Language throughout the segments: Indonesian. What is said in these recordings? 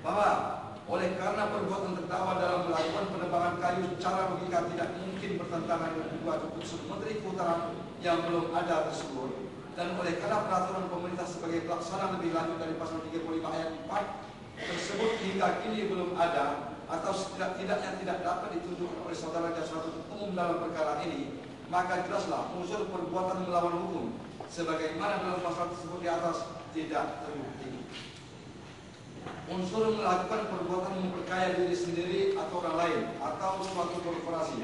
bahwa oleh karena perbuatan terdakwa dalam melakukan penebangan kayu secara logika tidak mungkin bertentangan dengan dua keputusan Menteri Kehutanan yang belum ada tersebut, dan oleh karena peraturan pemerintah sebagai pelaksana lebih lanjut dari pasal 35 ayat 4 tersebut hingga kini belum ada atau setidak-tidaknya tidak dapat ditunjukkan oleh saudara jaksa penuntut umum dalam perkara ini, maka jelaslah unsur perbuatan melawan hukum sebagaimana dalam pasal tersebut di atas tidak terbukti. Unsur melakukan perbuatan memperkaya diri sendiri atau orang lain atau suatu korporasi,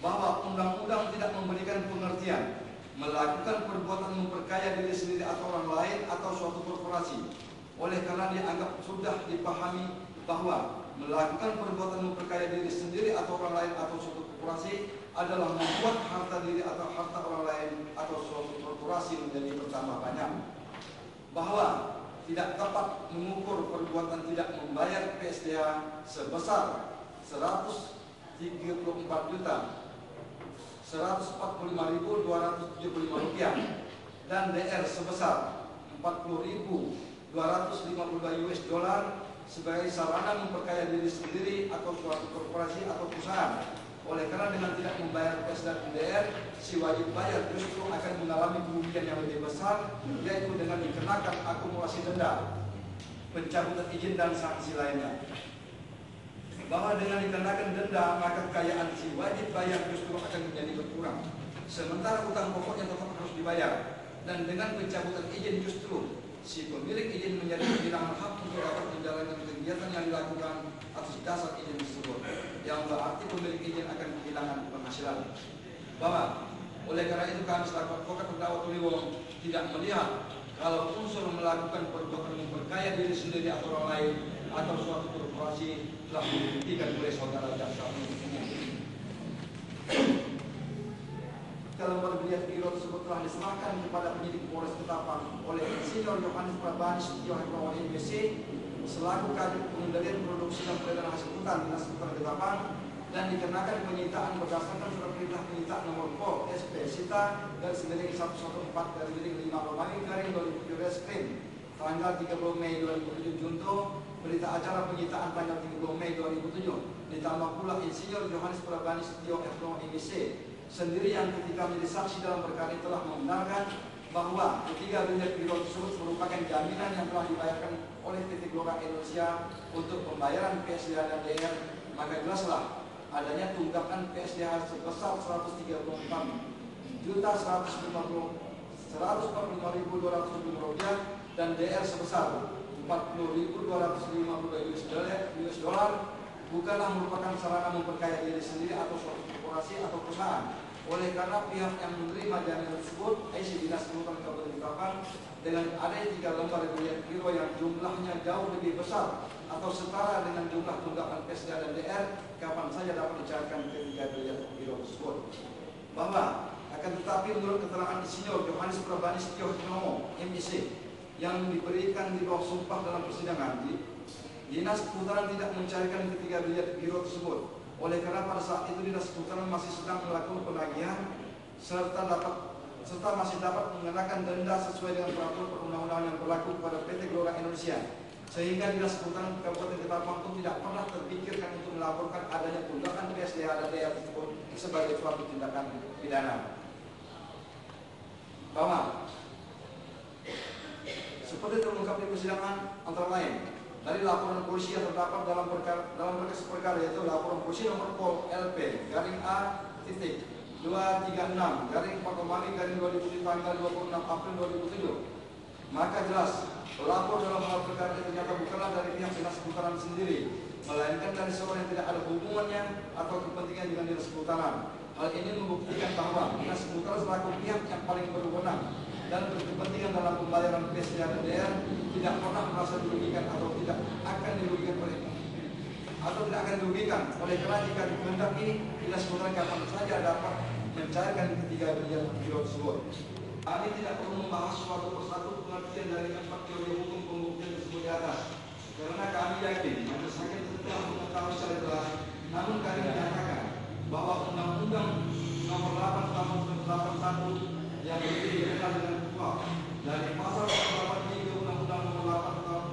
bahwa undang-undang tidak memberikan pengertian melakukan perbuatan memperkaya diri sendiri atau orang lain atau suatu korporasi. Oleh karena dianggap sudah dipahami bahwa melakukan perbuatan memperkaya diri sendiri atau orang lain atau suatu korporasi adalah membuat harta diri atau harta orang lain atau suatu korporasi menjadi bertambah banyak, bahwa tidak tepat mengukur perbuatan tidak membayar PSDA sebesar 134.145.275 rupiah dan DR sebesar 40.252 US dollar sebagai sarana memperkaya diri sendiri atau suatu korporasi atau perusahaan. Oleh karena dengan tidak membayar PS dan DR, si wajib bayar justru akan mengalami kerugian yang lebih besar, yaitu dengan dikenakan akumulasi denda, pencabutan izin dan sanksi lainnya. Bahwa dengan dikenakan denda, maka kekayaan si wajib bayar justru akan menjadi berkurang, sementara utang pokoknya tetap harus dibayar. Dan dengan pencabutan izin justru si pemilik izin menjadi kehilangan hak untuk dapat menjalankan kegiatan yang dilakukan atas dasar izin tersebut, yang berarti pemilik izin akan kehilangan penghasilan. Bahwa oleh karena itu kami selaku advokat terdakwa Tuliwong tidak melihat kalau unsur melakukan perbuatan memperkaya diri sendiri atau orang lain atau suatu korporasi telah dibuktikan oleh saudara jaksa penuntut umum. Dalam berlihat biro tersebut telah diserahkan kepada penyidik Polres Ketapang oleh Insinyur Yohanes Prabani Setio Hekmawan MBC selaku Kadif Pengendalian Produksi dan Peredaran Hasil Hutan Dinas Kehutanan Ketapang, dan dikenakan penyitaan berdasarkan surat perintah penyitaan nomor Pol SP Sita garis miring 114 garis miring 5 Romawi garing 2007 Reskrim tanggal 30 Mei 2007 Junto, berita acara penyitaan tanggal 30 Mei 2007, ditambah pula Insinyur Yohanes Prabani Setio Hekmawan MBC sendiri yang ketika menjadi saksi dalam perkara ini telah membenarkan bahwa ketiga unit biro tersebut merupakan jaminan yang telah dibayarkan oleh PT Gelora Indonesia untuk pembayaran PSDH dan DR, maka jelaslah adanya tunggakan PSDH sebesar 145.145.270 rupiah dan DR sebesar 40.252 US dollar bukanlah merupakan sarana memperkaya diri sendiri atau suatu korporasi atau perusahaan. Oleh karena pihak yang menerima jaminan tersebut, yaitu Dinas Kehutanan Kabupaten Ketapang, dengan adanya 3 lembar reguler biro yang jumlahnya jauh lebih besar atau setara dengan jumlah tunggakan PSDA dan DR, kapan saja dapat dicairkan ketiga biro tersebut. Bahwa akan tetapi menurut keterangan Insinyur Yohanes Prabani Setio Hekmawan MIC yang diberikan di bawah sumpah dalam persidangan, Dinas Kehutanan tidak mencairkan ketiga biro tersebut. Oleh karena pada saat itu Dinas Kehutanan masih sedang melakukan penagihan serta masih dapat mengenakan denda sesuai dengan peraturan perundang-undangan yang berlaku kepada PT Gelora Indonesia, sehingga Dinas Kehutanan Kabupaten Ketapang pun tidak pernah terpikirkan untuk melaporkan adanya tunggakan PSDH dan DR tersebut sebagai suatu tindakan pidana. Bahwa seperti terungkap di persidangan antara lain dari laporan polisi yang terdapat dalam berkas perkara, yaitu laporan polisi nomor Pol LP garing A titik 236 garing 4 Romawi garing 2007 tanggal 26 April 2007, maka jelas pelapor dalam hal perkara itu ternyata bukanlah dari pihak Dinas Kehutanan sendiri, melainkan dari seorang yang tidak ada hubungannya atau kepentingan dengan Dinas Kehutanan. Hal ini membuktikan bahwa Dinas Kehutanan selaku pihak yang paling berwenang dan berkepentingan dalam pembayaran PSDH dan DR tidak pernah merasa dirugikan atau tidak akan dirugikan oleh karena jika dikehendaki Dinas Kehutanan kapan saja dapat mencairkan ketiga biro tersebut. Kami tidak perlu membahas suatu persatu pengertian dari 4 teori hukum pembuktian tersebut di atas, karena kami yakin majelis hakim telah mengetahui secara jelas. Namun kami menyatakan bahwa Undang-Undang Nomor 8 Tahun 1981 yang lebih dikenal dengan KUHP dari pasal 83 Undang-Undang Nomor 8 Tahun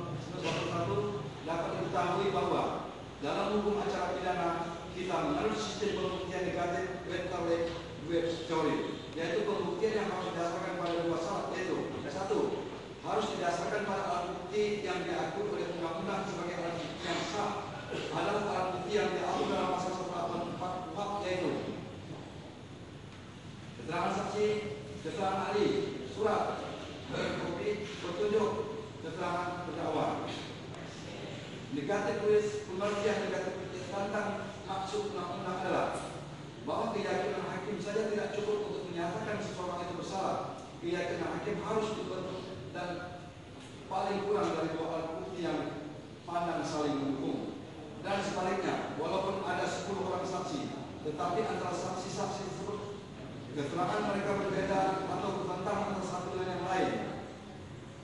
sistem pembuktian negatif web teori, yaitu pembuktian yang harus didasarkan pada dua syarat, yaitu satu, harus didasarkan pada alat bukti yang diakui oleh undang-undang sebagai alat bukti yang sah adalah alat bukti yang diatur dalam pasal 184 KUHP, yaitu keterangan saksi, keterangan ahli, surat, kopi, petunjuk, keterangan terdakwa. Negatif tulis pengertian negatif tulis tentang maksud undang-undang adalah bahwa keyakinan hakim saja tidak cukup untuk menyatakan seseorang itu bersalah. Keyakinan hakim harus dibentuk dan paling kurang dari dua alat bukti yang pandang saling mendukung. Dan sebaliknya, walaupun ada 10 orang saksi, tetapi antara saksi-saksi tersebut keterangan mereka berbeda atau bertentangan antara satu dengan yang lain,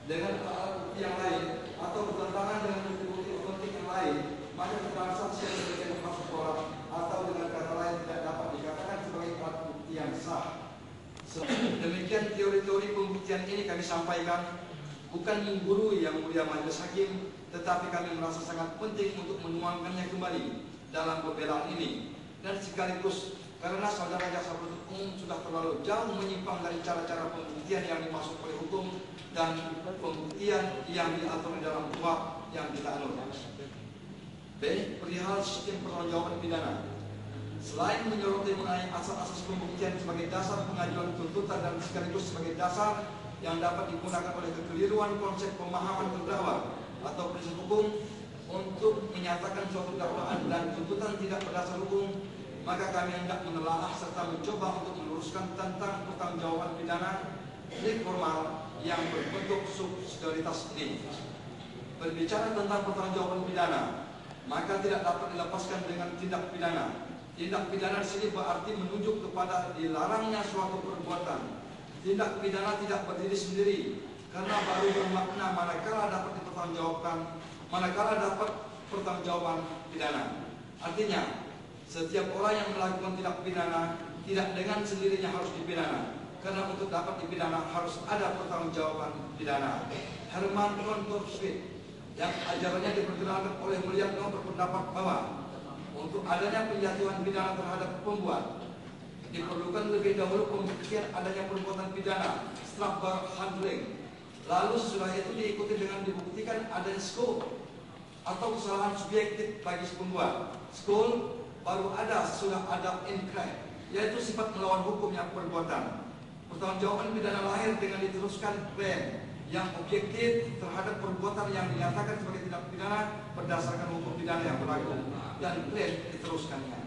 dengan alat bukti yang lain, atau bertentangan dengan bukti-bukti otentik yang lain, maka keterangan saksi yang diberikan masuk tolak atau dengan kata lain tidak dapat dikatakan sebagai alat bukti yang sah. Demikian teori-teori pembuktian ini kami sampaikan bukan menggurui yang mulia majelis hakim, tetapi kami merasa sangat penting untuk menuangkannya kembali dalam pembelaan ini, dan sekaligus karena saudara jaksa penuntut umum sudah terlalu jauh menyimpang dari cara-cara pembuktian yang dimaksud oleh hukum dan pembuktian yang diatur di dalam KUHP yang kita anut. B. Perihal sistem pertanggungjawaban pidana. Selain menyoroti mengenai asas-asas pembuktian sebagai dasar pengajuan tuntutan dan sekaligus sebagai dasar yang dapat digunakan oleh kekeliruan konsep pemahaman terdakwa atau prinsip hukum untuk menyatakan suatu dakwaan dan tuntutan tidak berdasar hukum, maka kami hendak menelaah serta mencoba untuk meluruskan tentang pertanggungjawaban pidana formal yang berbentuk subsidiaritas ini. Berbicara tentang pertanggungjawaban pidana, maka tidak dapat dilepaskan dengan tindak pidana. Tindak pidana di sini berarti menunjuk kepada dilarangnya suatu perbuatan. Tindak pidana tidak berdiri sendiri, karena baru bermakna manakala dapat dipertanggungjawabkan, manakala dapat pertanggungjawaban pidana. Artinya, setiap orang yang melakukan tindak pidana tidak dengan sendirinya harus dipidana, karena untuk dapat dipidana harus ada pertanggungjawaban pidana. Herman Contour-Smith yang ajarannya diperkenalkan oleh Mulyadno berpendapat bahwa untuk adanya penjatuhan pidana terhadap pembuat diperlukan lebih dahulu pembuktian adanya perbuatan pidana, strafbar handling. Lalu setelah itu diikuti dengan dibuktikan adanya skul atau kesalahan subjektif bagi si pembuat. Skul baru ada sudah ada inkrah, yaitu sifat melawan hukum yang perbuatan. Pertanggungjawaban pidana lahir dengan diteruskan klaim yang objektif terhadap perbuatan yang dinyatakan sebagai tindak pidana berdasarkan hukum pidana yang berlaku, dan klaim diteruskannya.